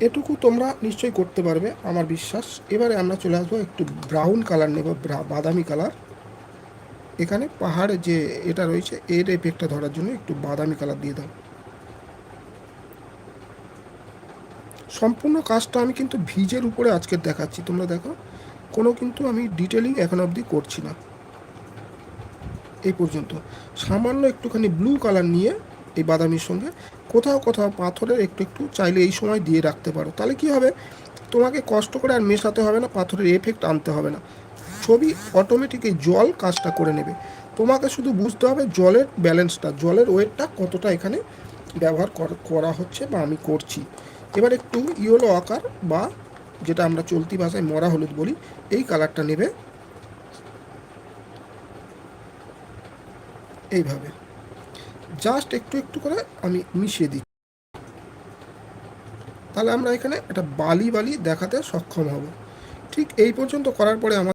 এটুকু তোমরা নিশ্চয়ই করতে পারবে আমার বিশ্বাস। এবারে আমরা চলে আসবো, একটু ব্রাউন কালার নেব, বাদামি কালার। এখানে পাহাড়ে যে এটা রয়েছে এর এফেক্টটা ধরার জন্য একটু বাদামি কালার দিয়ে দাও। সম্পূর্ণ কাজটা আমি কিন্তু ভিজের উপরে আজকে দেখাচ্ছি, তোমরা দেখো কোনো কিন্তু আমি ডিটেলিং এখন অবধি করছি না। এই পর্যন্ত সামান্য একটুখানি ব্লু কালার নিয়ে এই বাদামির সঙ্গে কোথাও কোথাও পাথরের একটু একটু চাইলে এই সময় দিয়ে রাখতে পারো, তাহলে কি হবে, তোমাকে কষ্ট করে আর মেশাতে হবে না, পাথরের এফেক্ট আনতে হবে না, ছবি অটোমেটিক এই জল কাজটা করে নেবে। তোমাকে শুধু বুঝতে হবে জলের ব্যালেন্সটা, জলের ওয়েটটা কতটা এখানে ব্যবহার করা হচ্ছে বা আমি করছি। এবার একটু ইয়েলো আকার বা যেটা আমরা চলতি ভাষায় মরা হলুদ বলি, এই কালারটা নেবে এইভাবে, জাস্ট একটু একটু করে আমি মিশিয়ে দিই। তাহলে আমরা এখানে একটা বালি বালি দেখাতে সক্ষম হব। ঠিক এই পর্যন্ত করার পরে আমার